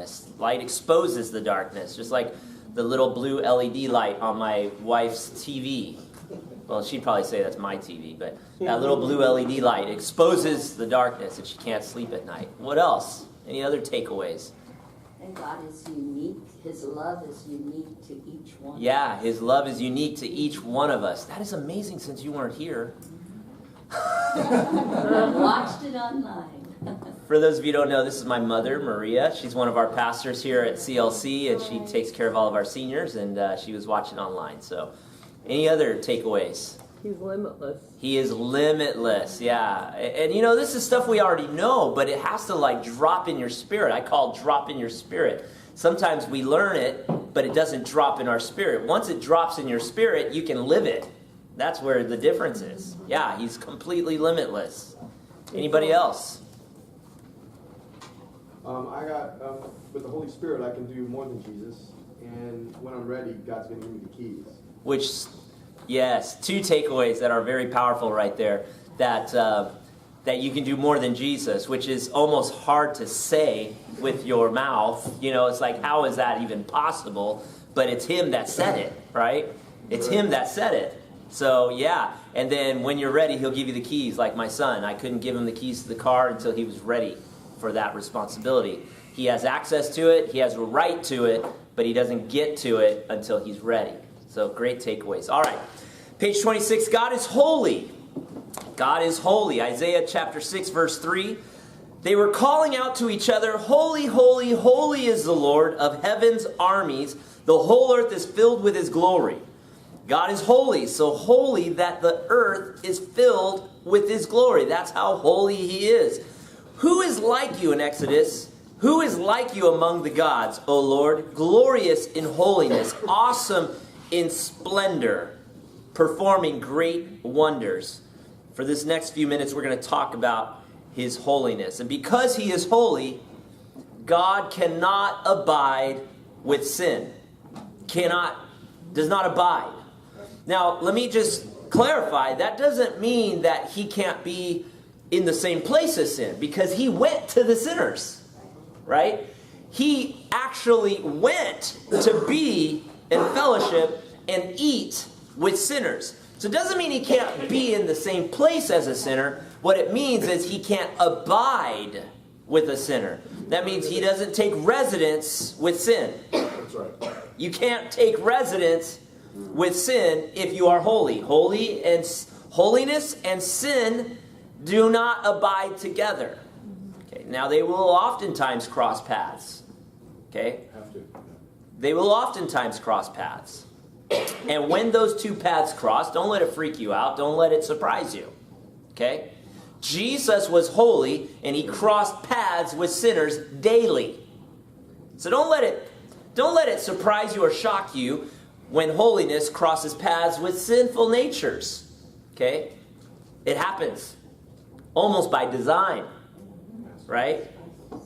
darkness. Light exposes the darkness, just like the little blue LED light on my wife's TV. Well, she'd probably say that's my TV, but that little blue LED light exposes the darkness and she can't sleep at night. What else? Any other takeaways? And God is unique. His love is unique to each one. Yeah, His love is unique to each one of us. That is amazing since you weren't here. Watched it online. For those of you who don't know, this is my mother, Maria. She's one of our pastors here at CLC, and she takes care of all of our seniors, and she was watching online. So, any other takeaways? He's limitless. He is limitless, yeah. And you know, this is stuff we already know, but it has to like drop in your spirit. I call it drop in your spirit. Sometimes we learn it, but it doesn't drop in our spirit. Once it drops in your spirit, you can live it. That's where the difference is. Yeah, He's completely limitless. Anybody else? With the Holy Spirit, I can do more than Jesus. And when I'm ready, God's going to give me the keys. Which, yes, two takeaways that are very powerful right there. That you can do more than Jesus, which is almost hard to say with your mouth. You know, it's like, how is that even possible? But it's Him that said it, right? It's Him that said it. So, yeah. And then when you're ready, He'll give you the keys, like my son. I couldn't give him the keys to the car until he was ready for that responsibility. He has access to it, he has a right to it, but he doesn't get to it until he's ready. So great takeaways. All right, page 26, God is holy. God is holy. Isaiah chapter 6, verse 3. They were calling out to each other, holy, holy, holy is the Lord of heaven's armies. The whole earth is filled with His glory. God is holy, so holy that the earth is filled with His glory. That's how holy He is. Who is like you in Exodus? Who is like you among the gods, O Lord? Glorious in holiness, awesome in splendor, performing great wonders. For this next few minutes, we're going to talk about His holiness. And because He is holy, God cannot abide with sin. Does not abide. Now, let me just clarify, that doesn't mean that He can't be in the same place as sin, because He went to the sinners, right? He actually went to be in fellowship and eat with sinners. So it doesn't mean He can't be in the same place as a sinner. What it means is He can't abide with a sinner. That means He doesn't take residence with sin. That's right. You can't take residence with sin if you are holy. Holiness and sin do not abide together. Okay, now they will oftentimes cross paths. Okay? Have to. They will oftentimes cross paths. And when those two paths cross, don't let it freak you out. Don't let it surprise you. Okay? Jesus was holy and He crossed paths with sinners daily. So don't let it surprise you or shock you when holiness crosses paths with sinful natures. Okay? It happens. Almost by design, right?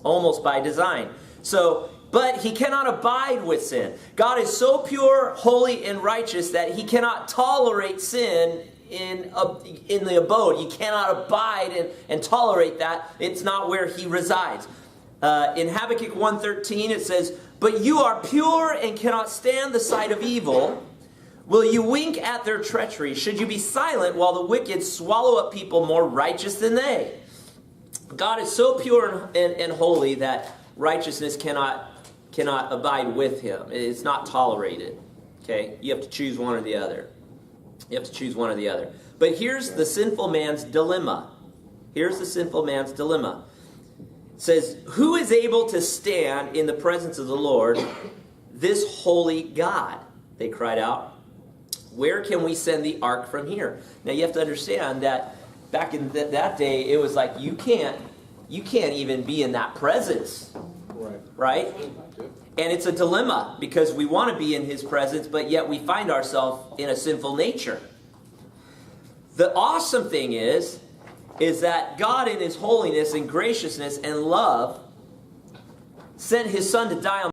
Almost by design. So, but He cannot abide with sin. God is so pure, holy, and righteous that He cannot tolerate sin in the abode. He cannot abide and tolerate that. It's not where He resides. In Habakkuk 1:13 it says, "But you are pure and cannot stand the sight of evil. Will you wink at their treachery? Should you be silent while the wicked swallow up people more righteous than they?" God is so pure and holy that righteousness cannot abide with Him. It's not tolerated. Okay? You have to choose one or the other. You have to choose one or the other. But here's the sinful man's dilemma. Here's the sinful man's dilemma. It says, who is able to stand in the presence of the Lord, this holy God? They cried out. Where can we send the ark from here? Now you have to understand that back in that day, it was like you can't even be in that presence, right? And it's a dilemma because we want to be in His presence, but yet we find ourselves in a sinful nature. The awesome thing is that God in His holiness and graciousness and love sent His Son to die on